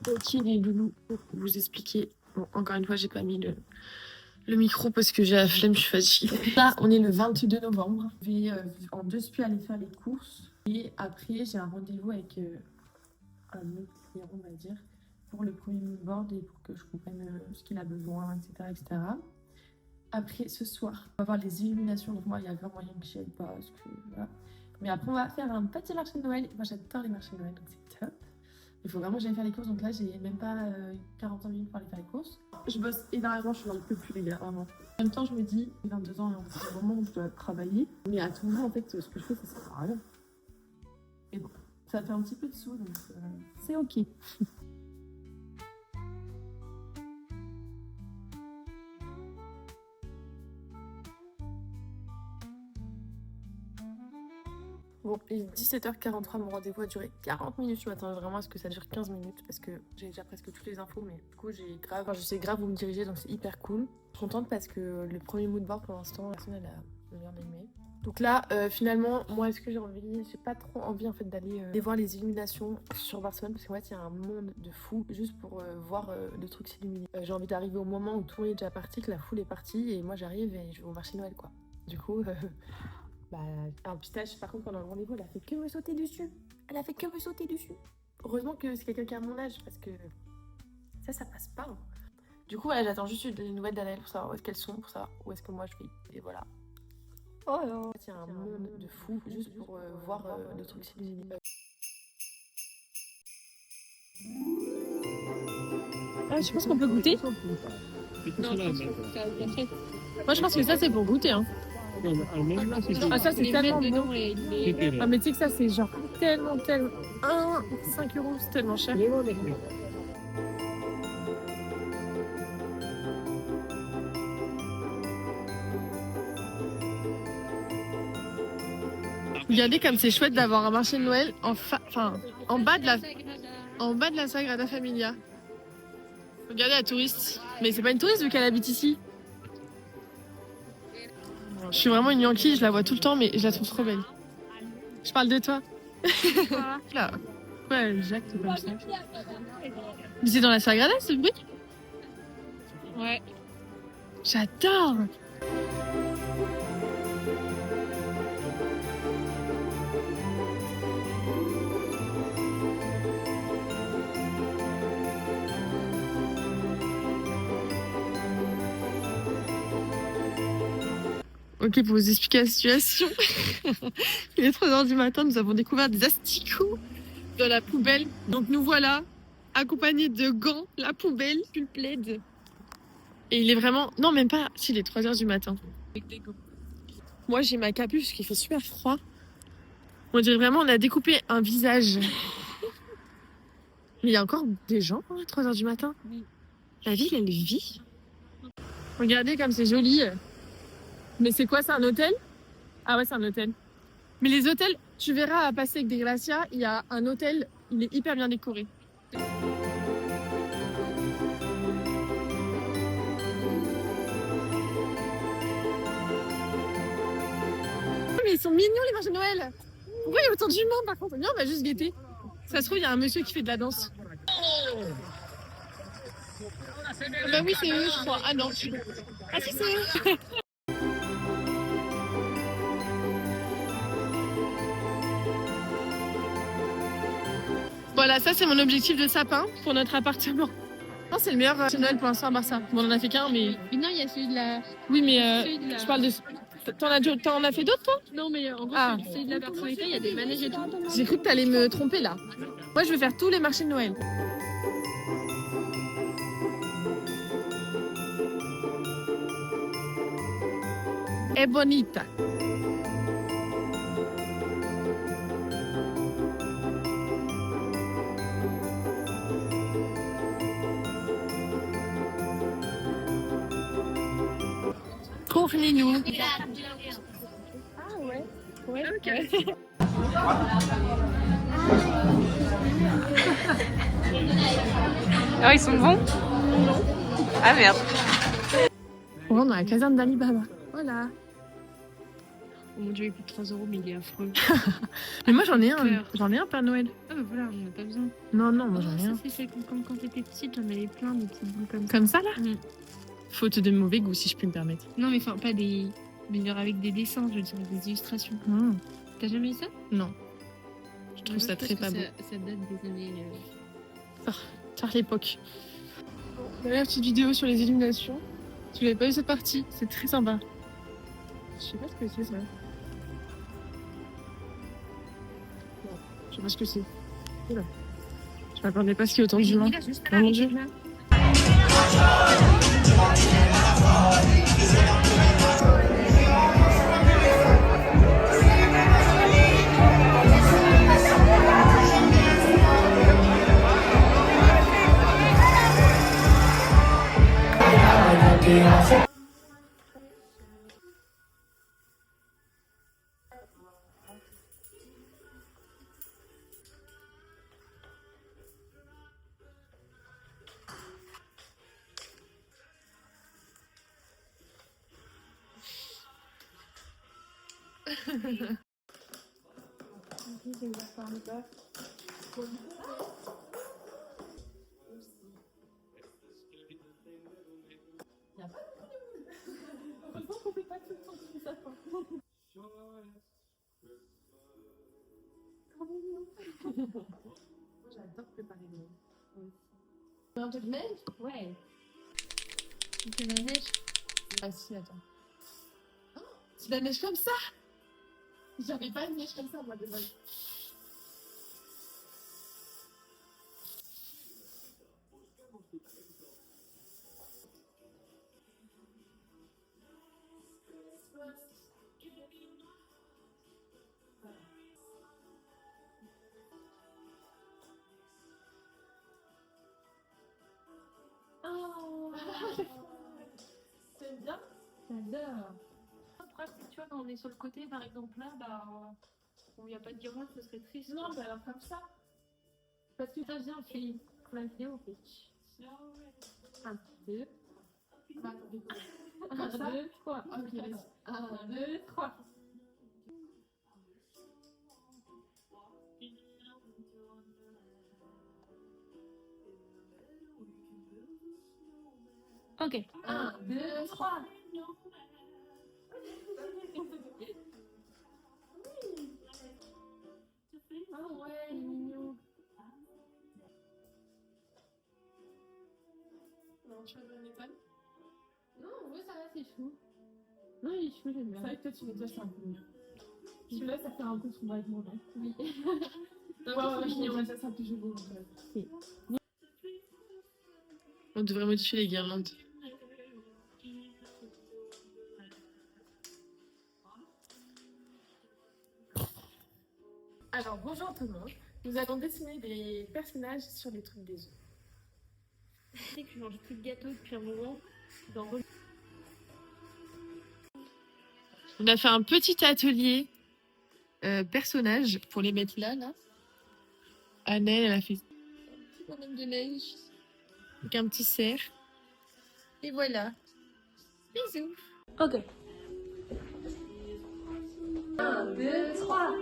Ok les loulous, pour vous expliquer. Bon, encore une fois, j'ai pas mis le micro parce que j'ai la flemme, je suis fatiguée. Là, on est le 22 novembre. Je vais en 2 aller faire les courses. Et après, j'ai un rendez-vous avec un autre client, on va dire, pour le premier mood board et pour que je comprenne ce qu'il a besoin, etc., etc. Après, ce soir, on va voir les illuminations. Donc moi, il y a grand moyen que j'y aille pas. Parce que, voilà. Mais après, on va faire un petit marché de Noël. Moi, j'adore les marchés de Noël, donc c'est top. Il faut vraiment que j'aille faire les courses. Donc là, j'ai même pas 45 minutes pour aller faire les courses. Je bosse énormément, je n'en peux plus, les gars, vraiment. En même temps, je me dis, j'ai 22 ans, c'est le moment où je dois travailler. Mais à tout moment, en fait, ce que je fais, ça sert à rien. Et bon, ça fait un petit peu de sous, donc c'est ok. Bon, il est 17h43, mon rendez-vous a duré 40 minutes. Je m'attendais vraiment à ce que ça dure 15 minutes parce que j'ai déjà presque toutes les infos, mais du coup, je sais grave où me diriger, donc c'est hyper cool. Je suis contente parce que le premier mood board pour l'instant, personne n'a bien aimé. Donc là, finalement, moi, est-ce que j'ai pas trop envie en fait d'aller voir les illuminations sur Barcelone parce qu'en fait, il y a un monde de fou juste pour voir le truc s'illuminer. J'ai envie d'arriver au moment où tout le monde est déjà parti, que la foule est partie, et moi j'arrive et je vais au marché Noël, quoi. Du coup. Bah, un pistache, par contre, pendant le rendez-vous, elle a fait que me sauter dessus. Elle a fait que me sauter dessus. Heureusement que c'est quelqu'un qui a mon âge, parce que ça passe pas. Hein. Du coup, voilà, j'attends juste des nouvelles d'Anaël pour savoir où est-ce qu'elles sont, pour savoir où est-ce que moi je vais. Et voilà. Oh là. Il y a un monde de fou, juste pour voir le truc s'illuminer. Ah, je pense qu'on peut goûter. Non, moi, je pense que ça, c'est pour goûter. Hein. Ah, ça c'est tellement bon. Ah, mais tu sais que ça c'est genre tellement 5 €, c'est tellement cher. Regardez comme c'est chouette d'avoir un marché de Noël en bas de la Sagrada Familia. Regardez la touriste. Mais c'est pas une touriste vu qu'elle habite ici. Je suis vraiment une Yankee, je la vois tout le temps, mais je la trouve trop belle. Je parle de toi. Là. Ouais, Jacques, c'est comme ça. Mais c'est dans la Sagrada, ce bruit? Ouais. J'adore. Ok, pour vous expliquer la situation, il est 3h du matin, nous avons découvert des asticots dans la poubelle. Donc nous voilà, accompagnés de gants, la poubelle, pull plaid. Et il est vraiment... Non, même pas, si, il est 3h du matin. Moi, j'ai ma capuche parce qu'il fait super froid. On dirait vraiment, on a découpé un visage. Mais il y a encore des gens à 3h du matin. La ville, elle vit. Regardez comme c'est joli. Mais c'est quoi, c'est un hôtel? Ah ouais, c'est un hôtel. Mais les hôtels, tu verras à passer avec des glaciers, il y a un hôtel, il est hyper bien décoré. Mais ils sont mignons les marchés de Noël. Pourquoi il y a autant de monde par contre? Viens, on va juste guetter. Ça se trouve, il y a un monsieur qui fait de la danse. Bah oui, c'est eux, je crois. Ah non. Ah si, c'est eux. Voilà, ça c'est mon objectif de sapin pour notre appartement. Non, c'est le meilleur Noël pour l'instant à Barça. Bon, on en a fait qu'un, mais... Mais non, il y a celui de la... Oui, mais je parle de... T'en as fait d'autres, toi? Non, mais en gros, celui de la personnalité, il y a des manèges et tout. J'ai cru que t'allais me tromper, là. Moi, je vais faire tous les marchés de Noël. Es bonita. Trop mignon. Ah ouais. Ouais, ok. Ah, ils sont bons? Ah merde. On rentre dans la caserne d'Ali Baba. Voilà. Oh mon dieu, il coûte 3 €, mais il est affreux. Mais moi j'en ai un, Peur. Père Noël. Ah bah voilà, on en a pas besoin. Non, moi j'en ai ça un. c'est fait comme quand t'étais petite, j'en avais plein de petites boules comme ça. Comme ça là Mm. Faute de mauvais goût si je puis me permettre. Non mais enfin pas des... Mais genre avec des dessins, je veux dire, des illustrations. T'as jamais eu ça? Non. Je trouve ça très pas beau. Ça date des années... Car l'époque. Voilà la petite vidéo sur les illuminations. Si vous n'avez pas vu cette partie, c'est très sympa. Je sais pas ce que c'est ça. Non, je sais pas ce que c'est. Oula. Je m'attendais pas à ce qu'il y ait autant d'humains. Oh mon dieu. J'adore préparer les Noël. Un peu de neige? Ouais. C'est la neige. Ah si, attends. Oh, c'est de la neige comme ça? J'avais pas une neige comme ça moi de base. Oh. T'aimes bien? J'adore. Après, tu vois, quand on est sur le côté, par exemple, là, bah, où il n'y a pas de guirlande, ce serait triste. Non, bah alors comme ça. Parce que ça vient, on fait pour la vidéo, on fait 1, 2, 1, 2, 3. Ok, vas-y. 1, 2, 3. Ok. 1, 2, 3. Ah ouais, il est mignon. Non, tu veux donner pas? Non, ouais, ça va, c'est chou. Non, il est chou, j'aime bien. C'est vrai que toi tu nettoies, c'est un peu mieux. Celui-là, ça fait un peu son avec moi. Oui. Ouais, je nettoie ça, c'est un peu joli. Si. On devrait modifier les guirlandes. Alors, bonjour tout le monde. Nous allons dessiner des personnages sur les trucs des œufs. Tu sais que je mange plus de gâteau depuis un moment. On a fait un petit atelier personnages pour les mettre là. Annelle, elle a fait un petit bonhomme de neige avec un petit cerf. Et voilà. Bisous. Ok. 1, 2, 3.